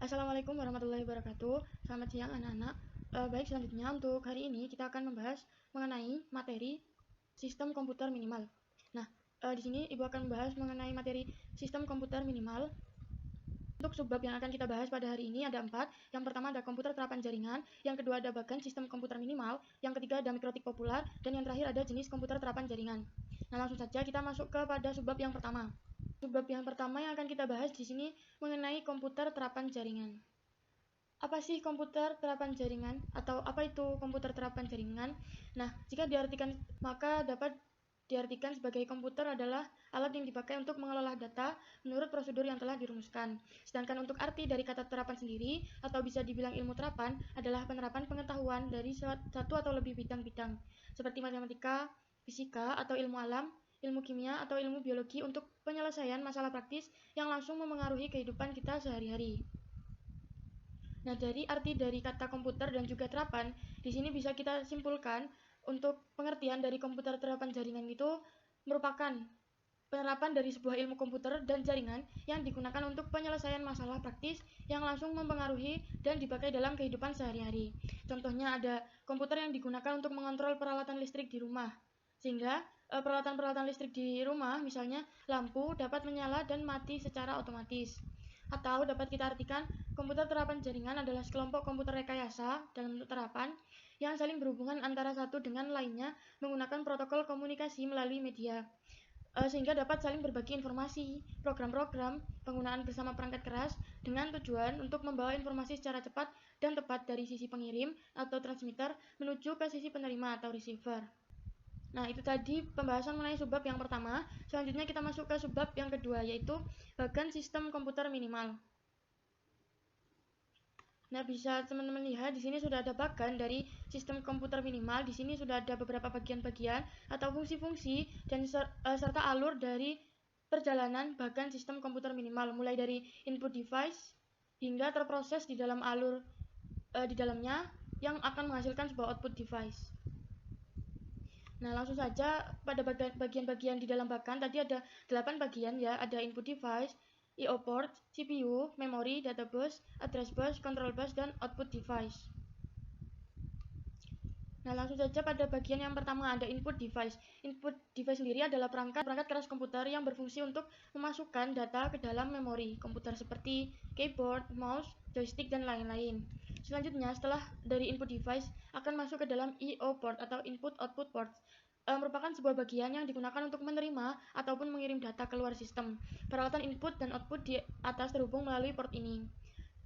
Assalamualaikum warahmatullahi wabarakatuh. Selamat siang anak-anak. Baik, selanjutnya untuk hari ini kita akan membahas mengenai materi sistem komputer minimal. Nah, di sini Ibu akan membahas mengenai materi sistem komputer minimal. Untuk subbab yang akan kita bahas pada hari ini ada 4. Yang pertama ada komputer terapan jaringan, yang kedua ada bagan sistem komputer minimal, yang ketiga ada mikrotik populer, dan yang terakhir ada jenis komputer terapan jaringan. Nah, langsung saja kita masuk kepada subbab yang pertama. Subbab yang pertama yang akan kita bahas di sini mengenai komputer terapan jaringan. Apa sih komputer terapan jaringan? Atau apa itu komputer terapan jaringan? Nah, jika diartikan, maka dapat diartikan sebagai komputer adalah alat yang dipakai untuk mengelola data menurut prosedur yang telah dirumuskan. Sedangkan untuk arti dari kata terapan sendiri, atau bisa dibilang ilmu terapan, adalah penerapan pengetahuan dari satu atau lebih bidang-bidang, seperti matematika, fisika, atau ilmu alam, ilmu kimia, atau ilmu biologi untuk penyelesaian masalah praktis yang langsung memengaruhi kehidupan kita sehari-hari. Nah, dari arti dari kata komputer dan juga terapan, di sini bisa kita simpulkan untuk pengertian dari komputer terapan jaringan itu merupakan penerapan dari sebuah ilmu komputer dan jaringan yang digunakan untuk penyelesaian masalah praktis yang langsung mempengaruhi dan dipakai dalam kehidupan sehari-hari. Contohnya ada komputer yang digunakan untuk mengontrol peralatan listrik di rumah, sehingga peralatan-peralatan listrik di rumah, misalnya lampu, dapat menyala dan mati secara otomatis. Atau dapat kita artikan, komputer terapan jaringan adalah sekelompok komputer rekayasa dalam bentuk terapan yang saling berhubungan antara satu dengan lainnya menggunakan protokol komunikasi melalui media, sehingga dapat saling berbagi informasi, program-program, penggunaan bersama perangkat keras dengan tujuan untuk membawa informasi secara cepat dan tepat dari sisi pengirim atau transmitter menuju ke sisi penerima atau receiver. Nah, itu tadi pembahasan mengenai subbab yang pertama. Selanjutnya kita masuk ke subbab yang kedua, yaitu bagan sistem komputer minimal. Nah, bisa teman-teman lihat di sini sudah ada bagan dari sistem komputer minimal. Di sini sudah ada beberapa bagian-bagian atau fungsi-fungsi dan serta alur dari perjalanan bagan sistem komputer minimal, mulai dari input device hingga terproses di dalam alur di dalamnya yang akan menghasilkan sebuah output device. Nah, langsung saja pada bagian-bagian di dalam bagan tadi ada 8 bagian ya, ada input device, I/O port, CPU, memori, data bus, address bus, control bus, dan output device. Nah, langsung saja pada bagian yang pertama ada input device. Input device sendiri adalah perangkat keras komputer yang berfungsi untuk memasukkan data ke dalam memori komputer seperti keyboard, mouse, joystick, dan lain-lain. Selanjutnya, setelah dari input device akan masuk ke dalam I/O port atau input output port. Merupakan sebuah bagian yang digunakan untuk menerima ataupun mengirim data keluar sistem. Peralatan input dan output di atas terhubung melalui port ini.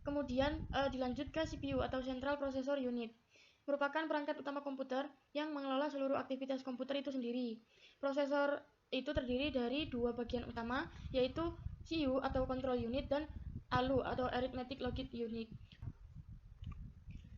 Kemudian dilanjut ke CPU atau Central Processor Unit. Merupakan perangkat utama komputer yang mengelola seluruh aktivitas komputer itu sendiri. Prosesor itu terdiri dari dua bagian utama, yaitu CU atau Control Unit dan ALU atau Arithmetic Logic Unit.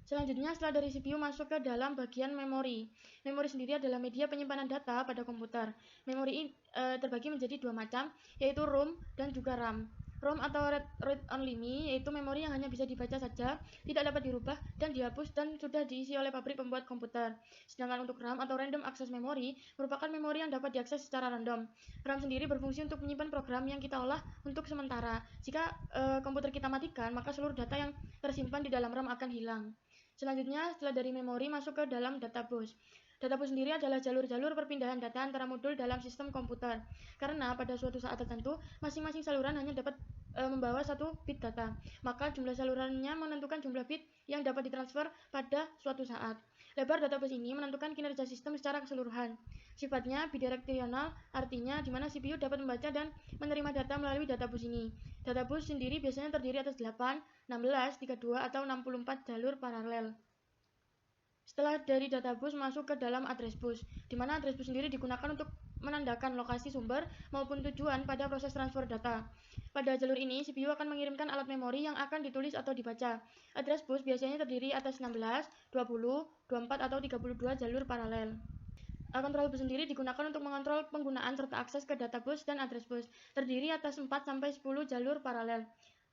Selanjutnya, setelah dari CPU masuk ke dalam bagian memori. Memori sendiri adalah media penyimpanan data pada komputer. Memori terbagi menjadi dua macam, yaitu ROM dan juga RAM. ROM atau read only yaitu memori yang hanya bisa dibaca saja, tidak dapat dirubah dan dihapus dan sudah diisi oleh pabrik pembuat komputer. Sedangkan untuk RAM atau random access memory merupakan memori yang dapat diakses secara random. RAM sendiri berfungsi untuk menyimpan program yang kita olah untuk sementara. Jika komputer kita matikan, maka seluruh data yang tersimpan di dalam RAM akan hilang. Selanjutnya, setelah dari memori masuk ke dalam data bus. Data bus sendiri adalah jalur-jalur perpindahan data antara modul dalam sistem komputer. Karena pada suatu saat tertentu, masing-masing saluran hanya dapat membawa satu bit data. Maka jumlah salurannya menentukan jumlah bit yang dapat ditransfer pada suatu saat. Lebar data bus ini menentukan kinerja sistem secara keseluruhan. Sifatnya bidireksional, artinya di mana CPU dapat membaca dan menerima data melalui data bus ini. Data bus sendiri biasanya terdiri atas 8, 16, 32, atau 64 jalur paralel. Setelah dari data bus masuk ke dalam address bus, di mana address bus sendiri digunakan untuk menandakan lokasi sumber maupun tujuan pada proses transfer data. Pada jalur ini, CPU akan mengirimkan alat memori yang akan ditulis atau dibaca. Address bus biasanya terdiri atas 16, 20, 24, atau 32 jalur paralel. Control bus sendiri digunakan untuk mengontrol penggunaan serta akses ke data bus dan address bus, terdiri atas 4-10 jalur paralel.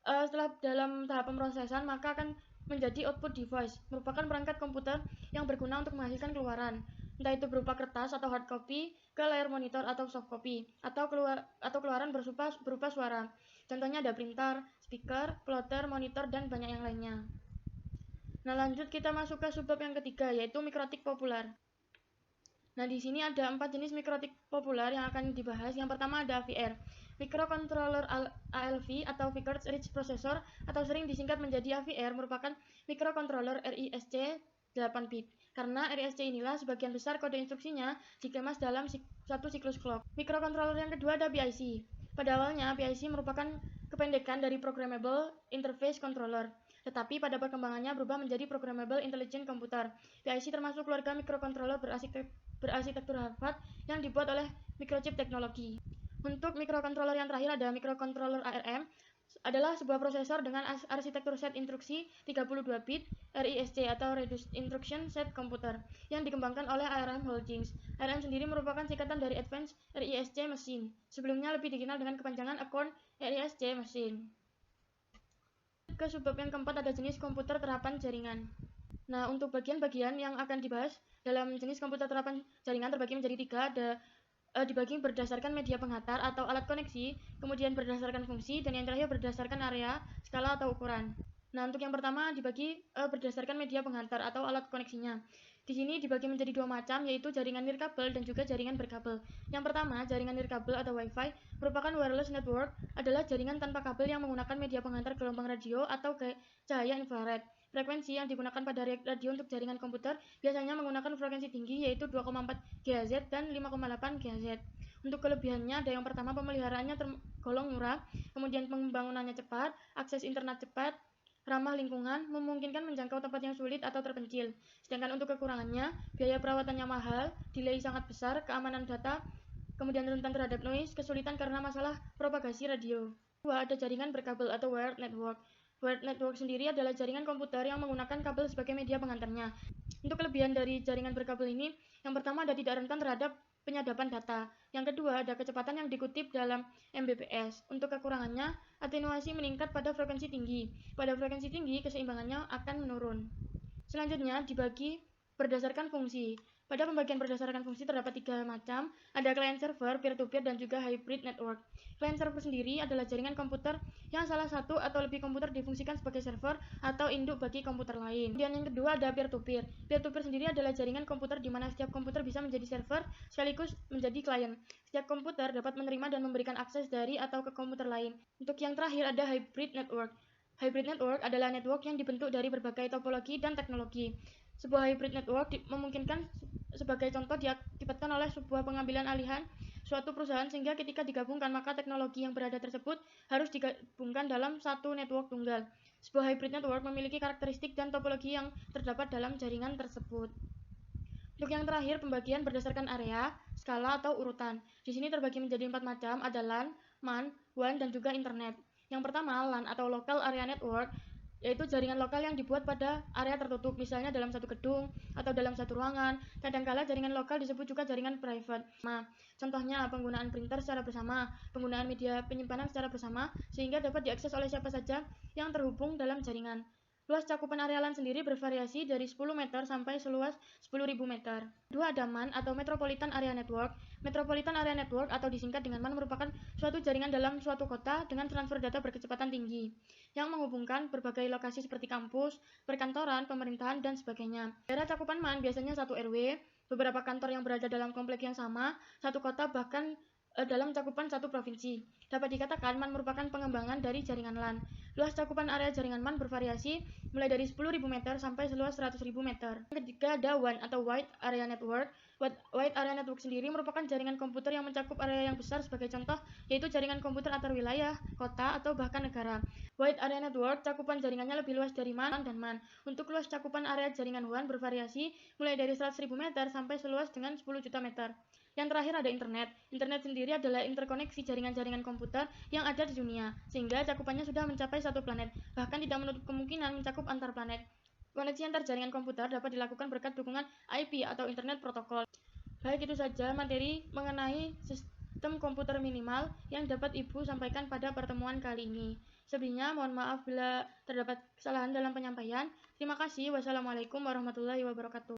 Setelah dalam tahap pemrosesan, maka akan menjadi output device, merupakan perangkat komputer yang berguna untuk menghasilkan keluaran, entah itu berupa kertas atau hard copy ke layar monitor atau soft copy, atau keluaran berupa suara. Contohnya ada printer, speaker, plotter, monitor, dan banyak yang lainnya. Nah, lanjut kita masuk ke subbab yang ketiga, yaitu mikrotik populer. Nah, di sini ada 4 jenis mikrotik populer yang akan dibahas. Yang pertama ada AVR, Microcontroller ALV atau Vickers Rich Processor, atau sering disingkat menjadi AVR, merupakan microcontroller RISC 8 bit. Karena RISC inilah sebagian besar kode instruksinya dikemas dalam satu siklus clock. Microcontroller yang kedua ada PIC. Pada awalnya, PIC merupakan kependekan dari Programmable Interface Controller, tetapi pada perkembangannya berubah menjadi Programmable Intelligent Computer. PIC termasuk keluarga mikrocontroller berarsitektur Harvard yang dibuat oleh Microchip Technology. Untuk mikrocontroller yang terakhir ada microcontroller ARM, adalah sebuah prosesor dengan arsitektur set instruksi 32 bit RISC atau Reduced Instruction Set Computer yang dikembangkan oleh ARM Holdings. ARM sendiri merupakan singkatan dari Advanced RISC Machine. Sebelumnya lebih dikenal dengan kepanjangan Acorn RISC Machine. Ke subbab yang keempat ada jenis komputer terapan jaringan. Nah, untuk bagian-bagian yang akan dibahas dalam jenis komputer terapan jaringan terbagi menjadi 3, dibagi berdasarkan media penghantar atau alat koneksi, kemudian berdasarkan fungsi, dan yang terakhir berdasarkan area, skala, atau ukuran. Nah, untuk yang pertama dibagi berdasarkan media penghantar atau alat koneksinya. Di sini dibagi menjadi 2 macam, yaitu jaringan nirkabel dan juga jaringan berkabel. Yang pertama, jaringan nirkabel atau Wi-Fi merupakan wireless network, adalah jaringan tanpa kabel yang menggunakan media penghantar gelombang radio atau cahaya infrared. Frekuensi yang digunakan pada radio untuk jaringan komputer biasanya menggunakan frekuensi tinggi, yaitu 2,4 GHz dan 5,8 GHz. Untuk kelebihannya ada yang pertama, pemeliharaannya tergolong murah, kemudian pembangunannya cepat, akses internet cepat, ramah lingkungan, memungkinkan menjangkau tempat yang sulit atau terpencil. Sedangkan untuk kekurangannya, biaya perawatannya mahal, delay sangat besar, keamanan data, kemudian rentan terhadap noise, kesulitan karena masalah propagasi radio. Kedua, ada jaringan berkabel atau wired network. Wired network sendiri adalah jaringan komputer yang menggunakan kabel sebagai media penghantarnya. Untuk kelebihan dari jaringan berkabel ini, yang pertama ada tidak rentan terhadap penyadapan data. Yang kedua ada kecepatan yang dikutip dalam Mbps. Untuk kekurangannya, atenuasi meningkat pada frekuensi tinggi. Pada frekuensi tinggi, keseimbangannya akan menurun. Selanjutnya dibagi berdasarkan fungsi. Pada pembagian berdasarkan fungsi terdapat 3 macam, ada client server, peer-to-peer, dan juga hybrid network. Client server sendiri adalah jaringan komputer yang salah satu atau lebih komputer difungsikan sebagai server atau induk bagi komputer lain. Kemudian yang kedua ada peer-to-peer. Peer-to-peer sendiri adalah jaringan komputer di mana setiap komputer bisa menjadi server sekaligus menjadi klien. Setiap komputer dapat menerima dan memberikan akses dari atau ke komputer lain. Untuk yang terakhir ada hybrid network. Hybrid network adalah network yang dibentuk dari berbagai topologi dan teknologi. Sebuah hybrid network memungkinkan sebagai contoh diakibatkan oleh sebuah pengambilan alihan suatu perusahaan, sehingga ketika digabungkan maka teknologi yang berada tersebut harus digabungkan dalam satu network tunggal. Sebuah hybrid network memiliki karakteristik dan topologi yang terdapat dalam jaringan tersebut. Untuk yang terakhir, pembagian berdasarkan area, skala, atau urutan. Di sini terbagi menjadi 4 macam, ada LAN, MAN, WAN, dan juga internet. Yang pertama, LAN atau Local Area Network, yaitu jaringan lokal yang dibuat pada area tertutup, misalnya dalam satu gedung atau dalam satu ruangan. Kadangkala jaringan lokal disebut juga jaringan private. Contohnya penggunaan printer secara bersama, penggunaan media penyimpanan secara bersama, sehingga dapat diakses oleh siapa saja yang terhubung dalam jaringan. Luas cakupan area LAN sendiri bervariasi dari 10 meter sampai seluas 10.000 meter. Kedua ada MAN atau Metropolitan Area Network. Metropolitan Area Network atau disingkat dengan MAN merupakan suatu jaringan dalam suatu kota dengan transfer data berkecepatan tinggi yang menghubungkan berbagai lokasi seperti kampus, perkantoran, pemerintahan, dan sebagainya. Daerah cakupan MAN biasanya satu RW, beberapa kantor yang berada dalam komplek yang sama, satu kota, bahkan dalam cakupan satu provinsi. Dapat dikatakan MAN merupakan pengembangan dari jaringan LAN. Luas cakupan area jaringan MAN bervariasi mulai dari 10.000 meter sampai seluas 100.000 meter. Ketiga ada WAN atau Wide Area Network. Wide Area Network sendiri merupakan jaringan komputer yang mencakup area yang besar, sebagai contoh yaitu jaringan komputer antar wilayah, kota, atau bahkan negara. Wide Area Network cakupan jaringannya lebih luas dari MAN dan MAN. Untuk luas cakupan area jaringan WAN bervariasi mulai dari 100.000 meter sampai seluas dengan 10 juta meter. Yang terakhir ada internet. Internet sendiri adalah interkoneksi jaringan-jaringan komputer yang ada di dunia, sehingga cakupannya sudah mencapai satu planet, bahkan tidak menutup kemungkinan mencakup antar planet. Koneksi antar jaringan komputer dapat dilakukan berkat dukungan IP atau Internet Protocol. Baik, itu saja materi mengenai sistem komputer minimal yang dapat Ibu sampaikan pada pertemuan kali ini. Sebelumnya, mohon maaf bila terdapat kesalahan dalam penyampaian. Terima kasih. Wassalamualaikum warahmatullahi wabarakatuh.